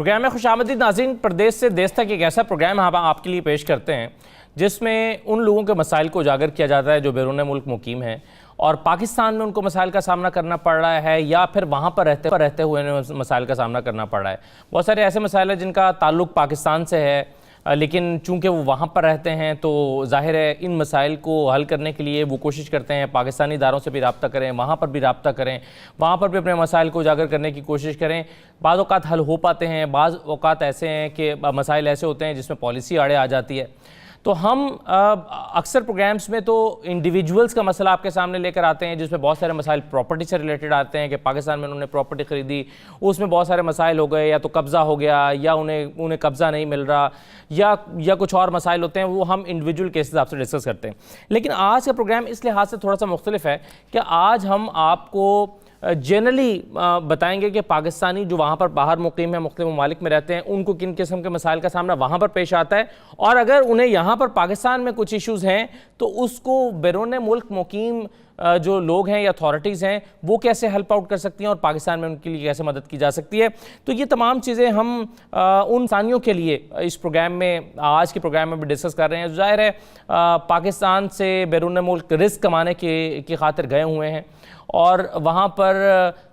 Programme में खुशामदीद नाज़रीन। प्रदेश से देश तक एक ऐसा प्रोग्राम हम आपके लिए पेश करते हैं जिसमें उन लोगों के मसाइल को उजागर किया जाता है जो बैरून मुल्क मुकीम हैं और पाकिस्तान में उनको मसाइल का सामना करना पड़ रहा है या फिर वहाँ पर रहते हुए मसाइल का सामना करना पड़ रहा है। बहुत सारे ऐसे मसाइल हैं जिनका ताल्लुक़ पाकिस्तान से है, लेकिन चूंकि वो वहाँ पर रहते हैं तो जाहिर है इन मसाइल को हल करने के लिए वो कोशिश करते हैं पाकिस्तानी इदारों से भी रब्ता करें, वहाँ पर भी रब्ता करें, वहाँ पर भी अपने मसाइल को उजागर करने की कोशिश करें। बाज़ औक़ात हल हो पाते हैं, बाज़ औक़ात ऐसे हैं कि मसाइल ऐसे होते हैं जिसमें पॉलिसी आड़े आ जाती है। तो हम अक्सर प्रोग्राम्स में तो इंडिविजुअल्स का मसला आपके सामने लेकर आते हैं जिसमें बहुत सारे मसाइल प्रॉपर्टी से रिलेटेड आते हैं कि पाकिस्तान में उन्होंने प्रॉपर्टी ख़रीदी, उसमें बहुत सारे मसाइल हो गए, या तो कब्ज़ा हो गया या उन्हें कब्ज़ा नहीं मिल रहा या कुछ और मसाइल होते हैं, वो हम इंडिविजुअल केसेस आपसे डिस्कस करते हैं। लेकिन आज का प्रोग्राम इस लिहाज से थोड़ा सा मुख्तलिफ है कि आज हम आपको जनरली बताएंगे कि पाकिस्तानी जो वहाँ पर बाहर मुकीम है, मुख्तलिफ ममालिक में रहते हैं, उनको किन किस्म के मसाइल का सामना वहाँ पर पेश आता है, और अगर उन्हें यहाँ पर पाकिस्तान में कुछ इश्यूज़ हैं तो उसको बैरून मुल्क मुकीम जो लोग हैं या अथॉरिटीज़ हैं वो कैसे हेल्प आउट कर सकती हैं और पाकिस्तान में उनके लिए कैसे मदद की जा सकती है। तो ये तमाम चीज़ें हम उन इंसानियों के लिए इस प्रोग्राम में, आज के प्रोग्राम में भी डिस्कस कर रहे हैं। ज़ाहिर है पाकिस्तान से बैरून मुल्क रिस्क कमाने की खातिर गए हुए हैं और वहाँ पर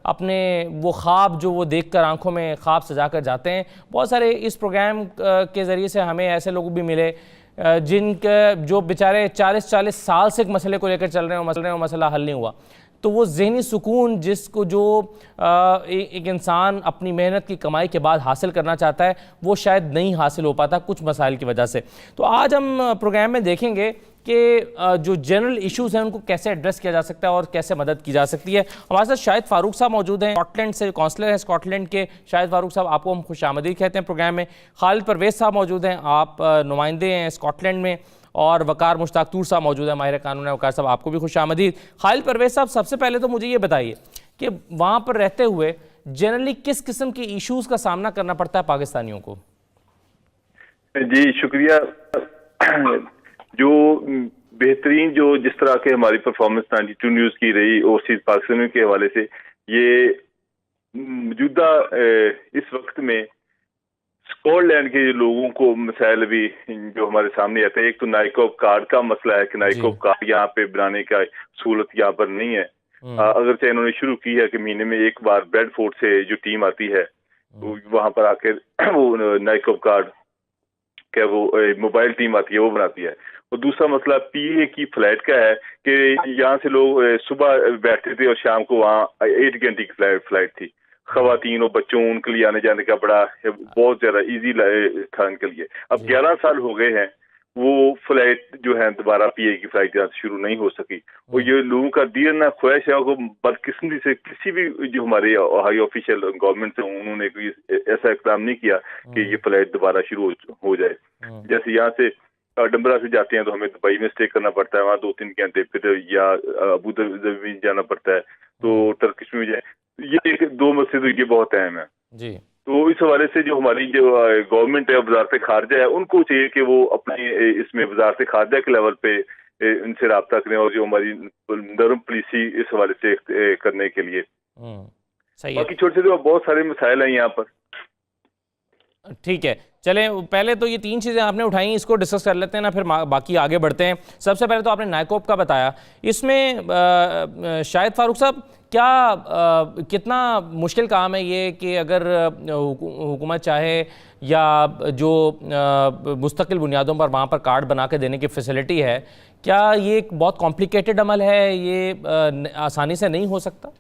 अपने वो ख्वाब जो वो देखकर आंखों में ख्वाब सजा कर जाते हैं। बहुत सारे इस प्रोग्राम के ज़रिए से हमें ऐसे लोग भी मिले जिनके जो बेचारे 40-40 साल से एक मसले को लेकर चल रहे हैं और मसला हल नहीं हुआ। तो वो ज़हनी सुकून जिसको जो एक इंसान अपनी मेहनत की कमाई के बाद हासिल करना चाहता है वो शायद नहीं हासिल हो पाता कुछ मसाइल की वजह से। तो आज हम प्रोग्राम में देखेंगे कि जो जनरल इश्यूज़ हैं उनको कैसे एड्रेस किया जा सकता है और कैसे मदद की जा सकती है। हमारे साथ शाहिद फारूक साहब मौजूद हैं, स्कॉटलैंड से काउंसलर हैं स्कॉटलैंड के। शाहिद फारूक साहब, आपको हम खुशामदीद कहते हैं प्रोग्राम में। खालिद परवेज़ साहब मौजूद हैं, आप नुमाइंदे हैं स्कॉटलैंड में। और वकार मुश्ताक तूर साहब मौजूद है, माहिर कानून है। वकार साहब, आपको भी खुशामदीद। खालिद परवेज़ साहब, सबसे पहले तो मुझे ये बताइए कि वहाँ पर रहते हुए जनरली किस किस्म के इशूज़ का सामना करना पड़ता है पाकिस्तानियों को? जी शुक्रिया। जो बेहतरीन जो जिस तरह के हमारी परफॉर्मेंस 92 न्यूज़ की रही ओवरसीज पाकिस्तानियों के हवाले से, ये मौजूदा इस वक्त में स्कॉटलैंड के लोगों को मसाइल भी जो हमारे सामने आते हैं। एक तो नाइकॉब कार्ड का मसला है कि नाइकॉब कार्ड यहाँ पे बनाने का सहूलत यहाँ पर नहीं है। अगर से इन्होंने शुरू की है कि महीने में एक बार ब्रेडफोर्ड से जो टीम आती है वहां पर आकर वो नाइकॉब कार्ड क्या वो मोबाइल टीम आती है वो बनाती है। और दूसरा मसला पीए की फ्लाइट का है कि यहाँ से लोग सुबह बैठते थे और शाम को वहाँ 8 घंटे की फ्लाइट थी। खवातीन और बच्चों उनके लिए आने जाने का बड़ा बहुत ज्यादा इजी था उनके लिए। अब 11 साल हो गए हैं वो फ्लाइट जो है दोबारा पीए की फ्लाइट यहाँ से शुरू नहीं हो सकी। और ये लोगों का दिल ना ख्वाहिश है और बदकिस्मती से किसी भी जो हमारे हाई ऑफिशियल गवर्नमेंट से उन्होंने कोई ऐसा इकदाम नहीं किया कि ये फ्लाइट दोबारा शुरू हो जाए। जैसे यहाँ से डम्बरा से जाते हैं तो हमें दुबई में स्टे करना पड़ता है, वहाँ 2-3 घंटे, फिर या अबू धाबी में जाना पड़ता है, तो टर्किश में जाए। ये एक दो मसले तो ये बहुत अहम है जी। तो इस हवाले से जो हमारी जो गवर्नमेंट है वजारत खारजा है उनको चाहिए कि वो अपने इसमें वजारत खारजा के लेवल पे इनसे रब्ता करें और जो हमारी नरम पॉलिसी इस हवाले से करने के लिए। बाकी छोटे छोटे बहुत सारे मसाइल हैं यहाँ पर। ठीक है, चलें पहले तो ये 3 चीज़ें आपने उठाई, इसको डिस्कस कर लेते हैं ना, फिर बाकी आगे बढ़ते हैं। सबसे पहले तो आपने नाइकॉब का बताया, इसमें शाहिद फारूक साहब क्या कितना मुश्किल काम है ये कि अगर हुकूमत चाहे या जो मुस्तकिल बुनियादों पर वहाँ पर कार्ड बना के देने की फैसिलिटी है, क्या ये एक बहुत कॉम्प्लिकेटेड अमल है, ये आसानी से नहीं हो सकता?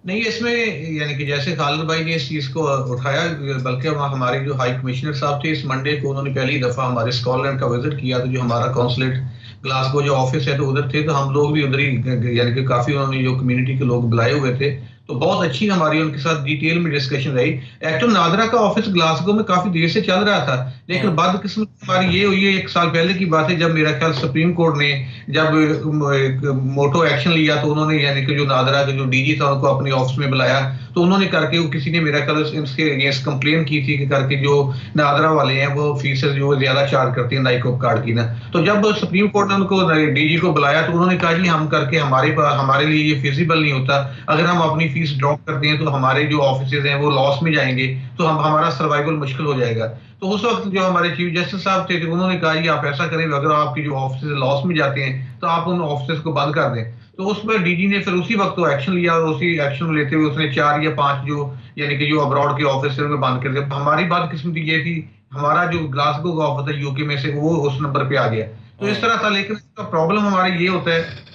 नहीं, इसमें यानी कि जैसे खालिद भाई ने इस चीज़ को उठाया, बल्कि हमारे जो हाई कमिश्नर साहब थे इस मंडे को उन्होंने पहली दफ़ा हमारे स्कॉटलैंड का विजिट किया। तो जो हमारा कॉन्सुलेट ग्लासगो जो ऑफिस है तो उधर थे, तो हम लोग भी उधर ही यानी कि काफ़ी उन्होंने जो कम्युनिटी के लोग बुलाए हुए थे, तो बहुत अच्छी हमारी उनके साथ डिटेल में डिस्कशन रही। एक्चुअल नादरा का ऑफिस ग्लासगो में काफ़ी देर से चल रहा था, लेकिन बदकिस्मत हमारी ये हुई है, 1 साल पहले की बात है जब मेरा ख्याल सुप्रीम कोर्ट ने जब मोटो एक्शन लिया तो उन्होंने यानी कि जो नादरा के जो डीजी था उनको अपने ऑफिस में बुलाया, तो उन्होंने करके वो किसी ने मेरा ख्याल इसके अगेंस्ट कंप्लेन की थी कि करके जो नादरा वाले हैं वो फीसेस जो ज्यादा चार्ज करते हैं नाइकॉब कार्ड की ना। तो जब सुप्रीम कोर्ट ने उनको डीजी को बुलाया तो उन्होंने कहा जी हम करके हमारे लिए ये फिजिबल नहीं होता, अगर हम अपनी फीस ड्रॉप करते हैं तो हमारे जो ऑफिसेज हैं वो लॉस में जाएंगे, तो हमारा सर्वाइवल मुश्किल हो जाएगा। तो उस वक्त जो हमारे चीफ जस्टिस साहब थे उन्होंने कहा कि आप ऐसा करें, अगर आपकी जो ऑफिस लॉस में जाते हैं तो आप उन ऑफिस को बंद कर दें। तो उसमें डीजी ने फिर उसी वक्त तो एक्शन लिया और उसी एक्शन लेते हुए उसने 4 या 5 जो यानी कि जो अब्रॉड के ऑफिस में बंद कर दिया। हमारी बदकिस्मती ये थी, हमारा जो ग्लासगो का ऑफिस है यूके में से वो उस नंबर पे आ गया। तो इस तरह था, लेकिन इसका प्रॉब्लम हमारा ये होता है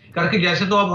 करके जैसे तो अब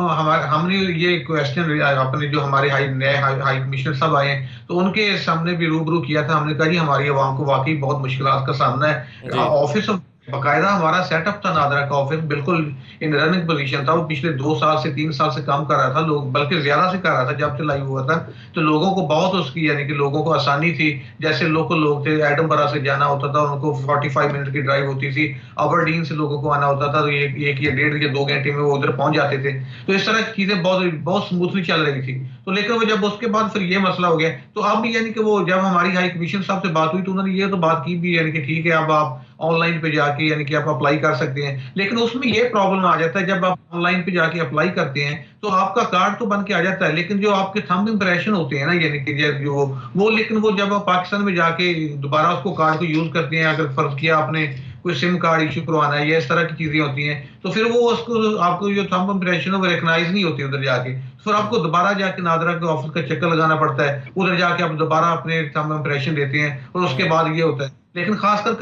हमने ये क्वेश्चन अपने जो हमारे नए हाई कमिश्नर साहब आए हैं तो उनके सामने भी रूबरू किया था। हमने कहा जी हमारी आवाम को वाकई बहुत मुश्किलात का सामना है। ऑफिस बाकायदा हमारा सेटअप था, नादरा का ऑफिस बिल्कुल इन रनिंग पोजीशन था। वो पिछले 2 साल से 3 साल से काम कर रहा था, लोग बल्कि ज्यादा से कर रहा था जब से लाइव हुआ था। तो लोगों को बहुत उसकी यानी कि लोगों को आसानी थी। जैसे लोकल लोग थे, एडनबरा से जाना होता था उनको 45 मिनट की ड्राइव होती थी, अबरडीन से लोगों को आना होता था तो 1 या 1.5 या 2 घंटे में वो उधर पहुंच जाते थे। तो इस तरह की चीजें बहुत स्मूथली चल रही थी। तो लेकिन वो जब उसके बाद फिर ये मसला हो गया तो अब यानी कि वो जब हमारी हाई कमीशन साहब से बात हुई तो उन्होंने ये तो बात की भी यानी कि ठीक है अब आप ऑनलाइन पे जाके यानी कि आप अप्लाई कर सकते हैं। लेकिन उसमें ये प्रॉब्लम आ जाता है, जब आप ऑनलाइन पे जाके अप्लाई करते हैं तो आपका कार्ड तो बन के आ जाता है, लेकिन जो आपके थंब इंप्रेशन होते हैं ना यानी कि जो वो लेकिन वो जब आप पाकिस्तान में जाके दोबारा उसको कार्ड को यूज करते हैं, अगर फर्ज किया आपने कोई सिम कार्ड इशू करवाना है या इस तरह की चीजें होती हैं तो फिर वो उसको आपको जो थंब इंप्रेशन है वो रिकॉग्नाइज नहीं होती उधर जाके। फिर आपको दोबारा जाके नादरा के ऑफिस का चक्कर लगाना पड़ता है, उधर जाके आप दोबारा अपने थंब इंप्रेशन देते हैं और उसके बाद ये होता है। लेकिन खासकर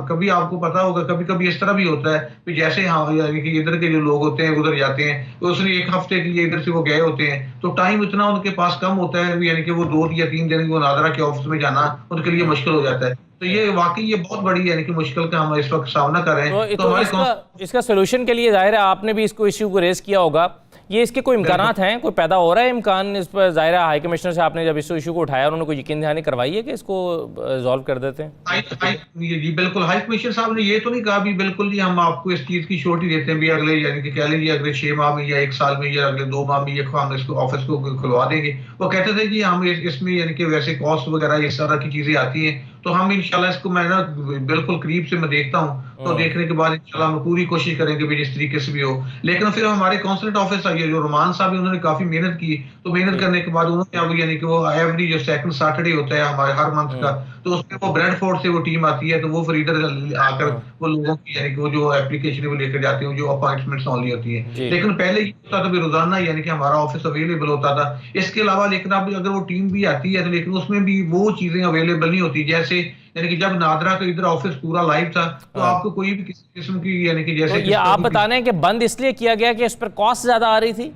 कभी आपको पता होगा कभी कभी इस तरह भी होता है कि जैसे हाँ यानी कि इधर के जो लोग होते हैं उधर जाते हैं तो उसने 1 हफ्ते के लिए इधर से वो गए होते हैं तो टाइम इतना उनके पास कम होता है यानी कि वो 2 या 3 दिन वो नादरा के ऑफिस में जाना उनके लिए मुश्किल हो जाता है। तो ये वाकई ये बहुत बड़ी यानी कि मुश्किल का हम इस वक्त सामना कर रहे हैं। तो इसका सोल्यूशन के लिए जाहिर है आपने भी इसको इश्यू को रेज किया होगा, ये इसके कोई इम्कानात हैं, कोई पैदा हो रहा है इम्कान इस पर? जाहिर है हाई कमिश्नर से आपने जब इस इशू को उठाया उन्होंने कोई यकीन दहानी करवाई है कि इसको रिजॉल्व कर देते हैं? जी बिल्कुल, हाई कमिश्नर साहब ने ये तो नहीं कहा भी बिल्कुल जी हम आपको इस चीज की श्योरिटी देते हैं भी अगले यानी कि कह लीजिए अगले 6 माह में या 1 साल में या अगले 2 माह में ये हम इसको ऑफिस को खुलवा देंगे। वो कहते थे कि हम इसमें यानी कि वैसे कॉस्ट वगैरह इस तरह की चीजें आती हैं तो हम इंशाल्लाह इसको मैं ना बिल्कुल करीब से मैं देखता हूँ तो देखने के बाद इंशाल्लाह हम पूरी कोशिश करेंगे भी जिस तरीके से भी हो। लेकिन फिर हमारे कॉन्सुलेट ऑफिस आई है जो रोमान साहब उन्होंने काफी मेहनत की, तो मेहनत करने के बाद उन्होंने अब यानी कि वो एवरी जो 2nd सैटरडे होता है हमारे हर मंथ का तो उसमें वो ब्रेडफोर्ड से वो टीम आती है तो वो फिर इधर आकर वो लोगों की यानी कि वो जो एप्लीकेशन वो लेकर जाते हैं जो अपॉइंटमेंट्स ऑनली होती है। लेकिन पहले ये होता था भी रोजाना यानी कि हमारा ऑफिस अवेलेबल होता था। इसके अलावा लेकिन अब अगर वो टीम भी आती है तो लेकिन उसमें भी वो चीजें अवेलेबल नहीं होती। जैसे यानी कि जब नादरा का इधर ऑफिस पूरा लाइव था तो आपको कोई भी किसी किस्म की यानी कि जैसे तो ये आप बता रहे हैं कि बंद इसलिए किया गया कि इस पर कॉस्ट ज्यादा आ रही थी?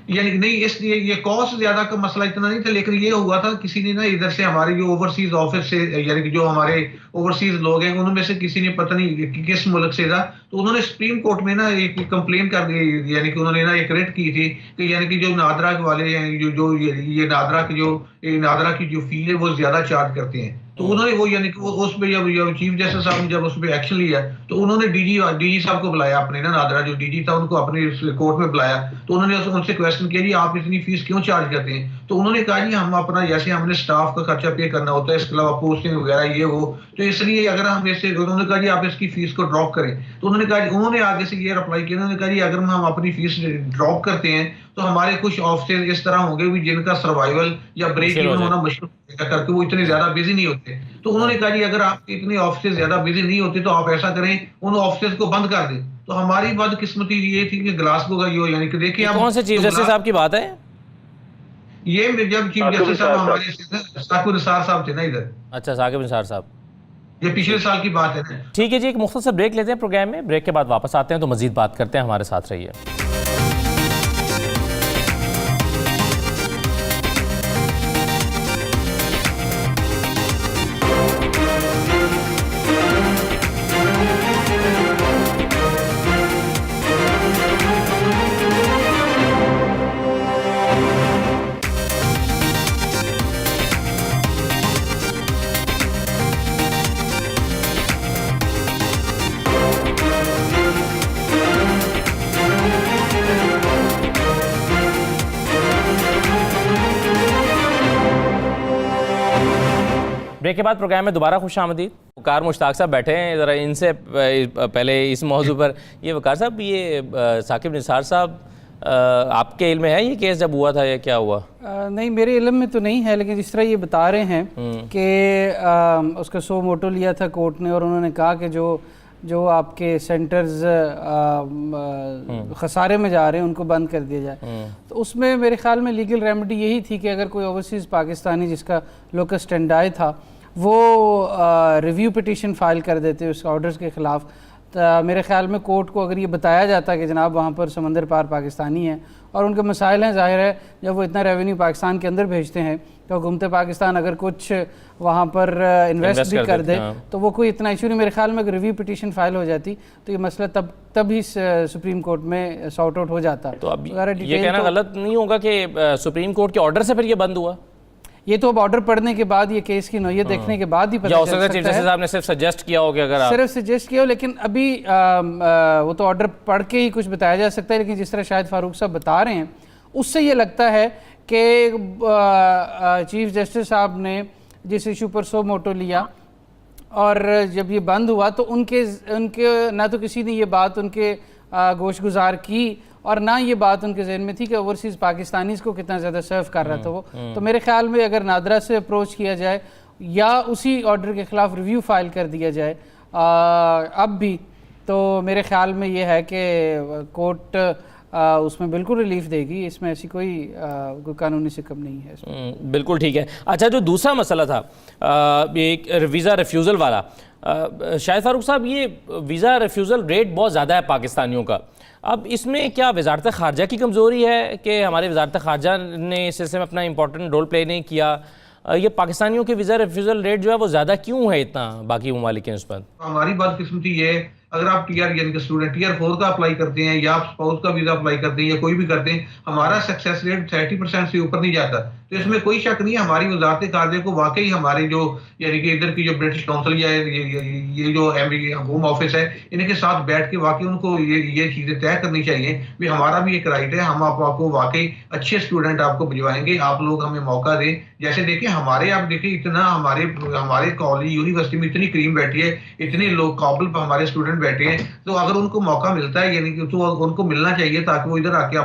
यानी कि नहीं, इसलिए ये कॉस्ट ज्यादा का मसला इतना नहीं था, लेकिन ये हुआ था किसी ने ना इधर से हमारे जो ओवरसीज ऑफिस से यानी कि जो हमारे ओवरसीज लोग हैं उनमें से किसी ने पता नहीं किस मुल्क से था तो उन्होंने सुप्रीम कोर्ट में ना एक कंप्लेन कर दी यानी कि उन्होंने ना एक रिट की थी कि यानी कि जो नादरा वाले जो ये नादरा की जो फी है वो ज्यादा चार्ज करते हैं। तो उन्होंने वो यानी कि उस पे जब चीफ जस्टिस साहब ने जब उस पे एक्शन लिया तो उन्होंने डीजी साहब को बुलाया, अपने ना नादरा जो डीजी था उनको अपने कोर्ट में बुलाया तो उन्होंने उनसे क्वेश्चन किया जी आप इतनी फीस क्यों चार्ज करते हैं? तो उन्होंने कहा जी हम अपना जैसे हमने स्टाफ का खर्चा पे करना होता है, इसके अलावा पोस्टिंग वगैरह ये वो, तो इसलिए अगर हम ऐसे उन्होंने कहा जी आप इसकी फीस को ड्रॉप करें। तो उन्होंने कहा उन्होंने आगे से ये अप्लाई किया, उन्होंने कहा जी अगर हम अपनी फीस ड्रॉप करते हैं तो हमारे कुछ ऑफिस इस तरह होंगे भी जिनका सर्वाइवल या ब्रेक इवन होना मुश्किल करके वो इतने ज्यादा बिजी नहीं होते। तो उन्होंने कहा जी अगर आप इतने ऑफिस ज्यादा बिजी नहीं होते तो आप ऐसा करें उन ऑफिस को बंद कर दें। तो हमारी बदकिस्मती ये थी कि ग्लासगो का यो यानी कि देखिए कौन से चीफ जस्टिस साहब की बात है ये? जब चीफ जस्टिस साहब हमारे साकिब निसार साहब थे ना इधर। अच्छा, साकिब निसार साहब, ये पिछले साल की बात है ना। ठीक है जी, एक मुख्तसर ब्रेक लेते हैं प्रोग्राम में, ब्रेक के बाद वापस आते हैं तो मजीद बात करते हैं, हमारे साथ रहिए। ब्रेक के बाद प्रोग्राम में दोबारा खुश आमदीद। वकार मुश्ताक साहब बैठे हैं ज़रा, इनसे पहले इस मौजू पर ये वकार साहब, ये साकिब निसार साहब आपके इल्म में है ये केस जब हुआ था या क्या हुआ? नहीं, मेरे इल्म में तो नहीं है, लेकिन जिस तरह ये बता रहे हैं कि उसका सो मोटो लिया था कोर्ट ने और उन्होंने कहा कि जो आपके सेंटर्स खसारे में जा रहे हैं उनको बंद कर दिया जाए। तो उसमें मेरे ख्याल में लीगल रेमेडी यही थी कि अगर कोई ओवरसीज़ पाकिस्तानी जिसका लोकस स्टैंडाई था वो रिव्यू पिटीशन फाइल कर देते उस ऑर्डर्स के ख़िलाफ़। मेरे ख्याल में कोर्ट को अगर ये बताया जाता कि जनाब वहाँ पर समंदर पार पाकिस्तानी हैं और उनके मसाइल हैं, ज़ाहिर है जब वो इतना रेवेन्यू पाकिस्तान के अंदर भेजते हैं तो हुकूमत पाकिस्तान अगर कुछ वहाँ पर इन्वेस्ट भी कर दे तो वो कोई इतना इशू नहीं। मेरे ख्याल में अगर रिव्यू पिटीशन फाइल हो जाती तो ये मसला तब ही सुप्रीम कोर्ट में सॉर्ट आउट हो जाता। तो अब ये कहना गलत नहीं होगा कि सुप्रीम कोर्ट के ऑर्डर से फिर ये बंद हुआ? ये तो अब ऑर्डर पढ़ने के बाद, ये केस की नौयत देखने के बाद ही पता चल सकता है। चीफ जस्टिस साहब ने सिर्फ सजेस्ट किया हो कि अगर आप सिर्फ सजेस्ट किया हो, लेकिन अभी वो तो ऑर्डर पढ़ के ही कुछ बताया जा सकता है। लेकिन जिस तरह शायद फारूक साहब बता रहे हैं उससे ये लगता है कि चीफ जस्टिस साहब ने जिस इशू पर सो मोटो लिया और जब ये बंद हुआ तो उनके ना तो किसी ने ये बात उनके गोश गुजार की और ना ये बात उनके जहन में थी कि ओवरसीज़ पाकिस्तानीज़ को कितना ज़्यादा सर्व कर रहा था वो। तो मेरे ख्याल में अगर नादरा से अप्रोच किया जाए या उसी ऑर्डर के ख़िलाफ़ रिव्यू फाइल कर दिया जाए अब भी, तो मेरे ख्याल में ये है कि कोर्ट उसमें बिल्कुल रिलीफ देगी। इसमें ऐसी कोई कानूनी सिकम नहीं है। बिल्कुल ठीक है। अच्छा, जो दूसरा मसला था एक वीज़ा रिफ्यूज़ल वाला, शाहिद फारूक साहब, ये वीज़ा रिफ्यूज़ल रेट बहुत ज़्यादा है पाकिस्तानियों का। अब इसमें क्या वजारत ख़ारजा की कमज़ोरी है कि हमारे वजारत ख़ारजा ने इस सिलसिले में अपना इंपॉर्टेंट रोल प्ले नहीं किया? ये पाकिस्तानियों के वीज़ा रिफ्यूज़ल रेट जो है वो ज़्यादा क्यों है इतना बाकी ममालिक के निस्बत? हमारी बदकिस्मती ये, अगर आप टीआर यानी कि स्टूडेंट टीआर 4 का अप्लाई करते हैं या आप स्पाउस का वीजा अप्लाई करते हैं या कोई भी करते हैं, हमारा सक्सेस रेट 30% से ऊपर नहीं जाता। तो इसमें कोई शक नहीं है, हमारी वजारत ख़ारजा को वाकई हमारे जो यानी कि इधर की जो ब्रिटिश काउंसिल या ये जो होम ऑफिस है इनके साथ बैठ के वाकई उनको ये चीज़ें तय करनी चाहिए भी हमारा भी एक राइट है, हम आपको वाकई अच्छे स्टूडेंट आपको भिजवाएंगे, आप लोग हमें मौका दें। जैसे देखिए हमारे, आप देखिए इतना हमारे कॉलेज यूनिवर्सिटी में इतनी क्रीम बैठी है, इतने लोग काबिल हमारे स्टूडेंट बैठे हैं, तो अगर उनको मौका मिलता है यानी कि तो उनको मिलना चाहिए ताकि वो इधर आके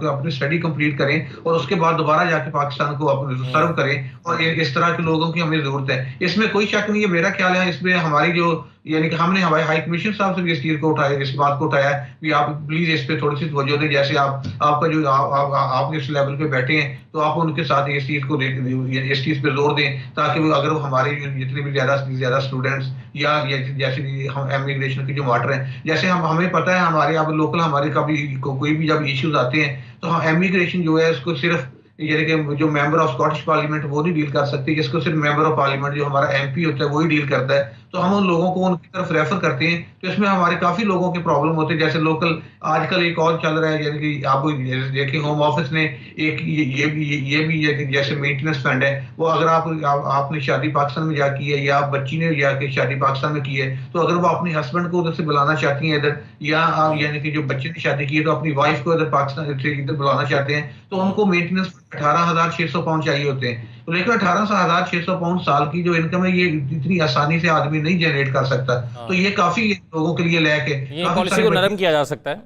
अपनी स्टडी कंप्लीट करें और उसके बाद दोबारा जाके पाकिस्तान को सर्व करें। और इस तरह के लोगों की हमें जरूरत है, इसमें कोई शक नहीं है। मेरा ख्याल है इसमें हमारी जो यानी कि हमने हमारे हाई कमीशन साहब से भी इस चीज को उठाया, इस बात को उठाया कि आप प्लीज इस पे थोड़ी सी तवज्जो दें। जैसे आपका जो आप इस लेवल पे बैठे हैं तो आप उनके साथ इस चीज को इस चीज पे जोर दें ताकि वो अगर हमारे जितने भी ज्यादा स्टूडेंट्स या जैसे हम इमिग्रेशन के जो मैटर हैं, जैसे हमें पता है हमारे अब लोकल हमारे कभी कोई भी जब इश्यूज आते हैं तो हम इमिग्रेशन जो है उसको सिर्फ यानी कि जो मेंबर ऑफ स्कॉटिश पार्लियामेंट वो नहीं डील कर सकती, जिसको सिर्फ मेंबर ऑफ पार्लियामेंट जो हमारा एमपी होता है वही डील करता है। तो हम उन लोगों को उनकी तरफ रेफर करते हैं, तो इसमें हमारे काफी लोगों के प्रॉब्लम होते हैं। जैसे लोकल आजकल एक और चल रहा है यानी कि आप देखिए होम ऑफिस ने एक ये भी जैसे मेंटेनेंस फंड है, वो अगर आपने शादी पाकिस्तान में जाकी है या बच्ची ने जाके शादी पाकिस्तान में की है तो अगर वो अपने हस्बैंड को उधर से बुलाना चाहती है इधर, या यानी कि जो बच्चे ने शादी की है तो अपनी वाइफ को इधर पाकिस्तान से इधर बुलाना चाहते हैं तो उनको मेंटेनेंस 18,600 पाउंड चाहिए होते हैं। तो लेकिन 18,600 पाउंड साल की जो इनकम है ये इतनी आसानी से आदमी नहीं जनरेट कर सकता। तो ये काफी लोगों के लिए लेके ये पॉलिसी को नरम किया जा सकता है,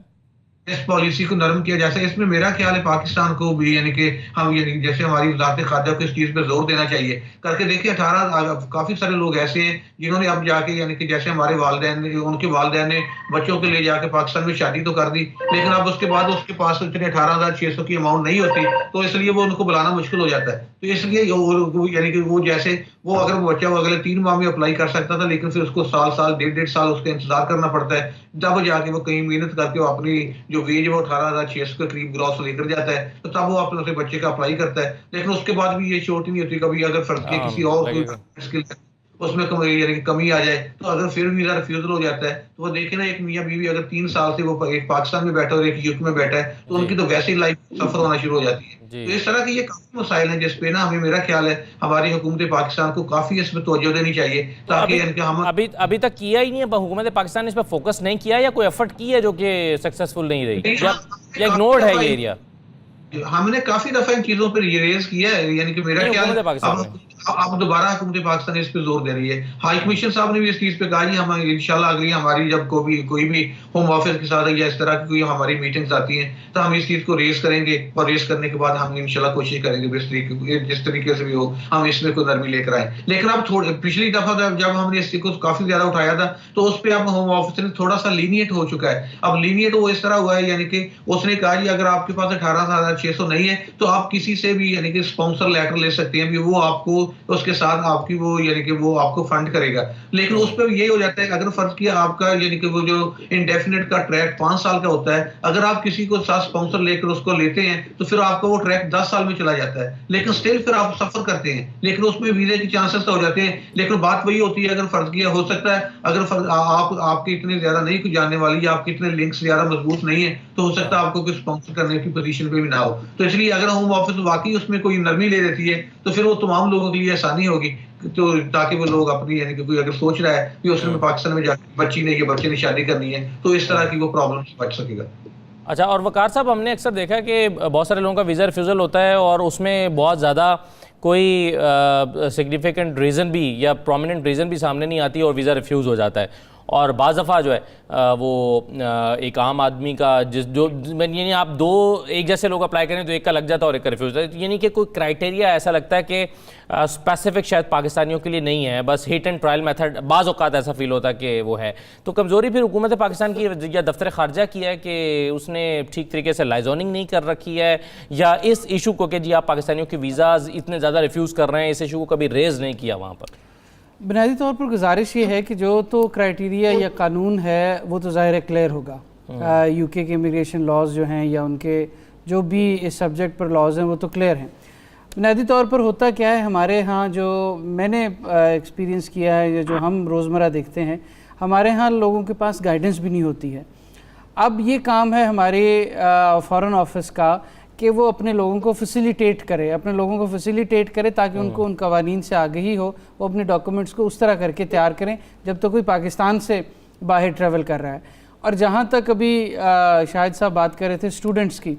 इस पॉलिसी को नरम किया जाए। इसमें मेरा ख्याल है पाकिस्तान को भी यानी कि हम यानी जैसे हमारी वजारत ख़ारजा को इस चीज़ पे जोर देना चाहिए। करके देखिए 18 काफ़ी सारे लोग ऐसे हैं जिन्होंने अब जाके यानी कि जैसे हमारे वालिदैन उनके वालिदैन ने बच्चों के ले जाके पाकिस्तान में शादी तो कर दी, लेकिन अब उसके बाद उसके पास इतने 18,600 की अमाउंट नहीं होती, तो इसलिए वो उनको बुलाना मुश्किल हो जाता है। तो इसलिए यानी कि वो जैसे वो अगर वो बच्चा वो अगले 3 माह में अप्लाई कर सकता था, लेकिन फिर उसको साल 1.5 साल उसका इंतजार करना पड़ता है, जब जाके वो कहीं मेहनत करके वो अपनी जो वेज वो 18,600 के करीब ग्रॉस लेकर जाता है, तो तब वो अपने बच्चे का अप्लाई करता है। लेकिन उसके बाद भी ये श्योरिटी नहीं होती, कभी अगर फर्ज के किसी और स्किल उसमें कमी आ जाए तो अगर फिर वीजा रिफ्यूजल हो जाता है तो वो देखे ना एक मियां बीवी अगर 3 साल से वो एक पाकिस्तान में बैठा और एक यूके में बैठा है तो उनकी तो वैसे ही लाइफ सफर होना शुरू हो जाती है। तो इस तरह के ये काफी मसाइल हैं जिसपे ना हमें मेरा ख्याल है हमारी हुकूमत पाकिस्तान को काफी इसमें तवज्जो देनी चाहिए ताकि हम अभी तक किया ही नहीं है हुकूमत पाकिस्तान ने इस पर फोकस नहीं किया या कोई एफर्ट की है जो कि सक्सेसफुल नहीं रही या इग्नोर्ड है ये एरिया? हमने काफी दफा इन चीजों पर रेज किया है, यानी कि मेरा ख्याल अब दोबारा हुकूमत पाकिस्तान इस पे जोर दे रही है। हाई कमीशन साहब ने भी इस चीज पे कहा, हम इंशाल्लाह अगली हमारी जब कोई भी होम ऑफिस के साथ या इस तरह की कोई हमारी मीटिंग्स आती हैं तो हम इस चीज को रेस करेंगे, और रेस करने के बाद हम इंशाल्लाह कोशिश करेंगे जिस तरीके से भी हो हम इसमें कोई नरमी लेकर आए। लेकिन अब पिछली दफा जब हमने इस चीज को काफी ज्यादा उठाया था तो उस पर अब होम ऑफिस ने थोड़ा सा लीनियट हो चुका है। अब लीनियट वो इस तरह हुआ है, यानी कि उसने कहा जी अगर आपके पास 18,600 नहीं है तो आप किसी से भी यानी कि स्पॉन्सर लेटर ले सकते हैं, भी वो आपको उसके साथ आपकी वो यानी कि वो आपको फंड करेगा। लेकिन उस पर ये हो जाता है, अगर फर्ज किया आपका यानी कि वो जो इंडेफिनिट का ट्रैक 5 साल का होता है, अगर आप किसी को साथ स्पॉन्सर लेकर उसको लेते हैं तो फिर आपका वो ट्रैक 10 साल में चला जाता है, लेकिन स्टिल फिर आप सफर करते हैं, लेकिन उसमें वीजे के चांसेस हो जाते हैं। लेकिन बात वही होती है, अगर फर्ज किया हो सकता है अगर आपके इतने ज्यादा नहीं कुछ जानने वाली या आपके इतने लिंक्स ज्यादा मजबूत नहीं है तो हो सकता है आपको कुछ स्पॉन्सर करने की पोजीशन पे भी ना हो। तो इसलिए अगर होम ऑफिस वाकई उसमें कोई नरमी ले लेती है तो फिर वो तमाम लोगों के लिए आसानी होगी, तो ताकि वो लोग अपनी यानी कि कोई अगर सोच रहा है कि उसमें पाकिस्तान में जाकर बच्चे ने शादी करनी है तो इस तरह की वो प्रॉब्लम से बच सकेगा। अच्छा, और वकार साहब, हमने अक्सर देखा है कि बहुत सारे लोगों का वीज़ा रिफ्यूज़ल होता है और उसमें बहुत ज़्यादा कोई सिग्निफिकेंट रीज़न भी या प्रोमिनेंट रीज़न भी सामने नहीं आती और वीज़ा रिफ्यूज़ हो जाता है। और बाज़ दफ़ा जो है वो एक आम आदमी का यानी आप दो एक जैसे लोग अप्लाई करें तो एक का लग जाता है और एक का रिफ्यूज़ होता है, यानी कि कोई क्राइटेरिया ऐसा लगता है कि स्पेसिफिक शायद पाकिस्तानियों के लिए नहीं है, बस हिट एंड ट्रायल मेथड बाज़ औक़ात ऐसा फील होता है कि वो है। तो कमज़ोरी फिर हुकूमत पाकिस्तान की या दफ्तर ख़ारजा की है कि उसने ठीक तरीके से लाइजोनिंग नहीं कर रखी है, या इस इशू को कि जी आप पाकिस्तानियों के वीज़ाज़ इतने ज़्यादा रिफ्यूज़ कर रहे हैं, इस इशू को कभी रेज़ नहीं किया वहाँ पर? बुनियादी तौर पर गुजारिश ये है कि जो तो क्राइटेरिया या कानून है वो तो ज़ाहिर है क्लियर होगा। यूके के इमिग्रेशन लॉज जो हैं या उनके जो भी इस सब्जेक्ट पर लॉज हैं वो तो क्लियर हैं। बुनियादी तौर पर होता क्या है, हमारे यहाँ जो मैंने एक्सपीरियंस किया है या जो हम रोज़मर्रा देखते हैं, हमारे यहाँ लोगों के पास गाइडेंस भी नहीं होती है। अब ये काम है हमारे फ़ॉरेन ऑफिस का कि वो अपने लोगों को फैसिलिटेट करे ताकि उनको उन कवानीन से आगाही हो, वो अपने डॉक्यूमेंट्स को उस तरह करके तैयार करें जब तक कोई पाकिस्तान से बाहर ट्रैवल कर रहा है। और जहाँ तक अभी शाहिद साहब बात कर रहे थे स्टूडेंट्स की,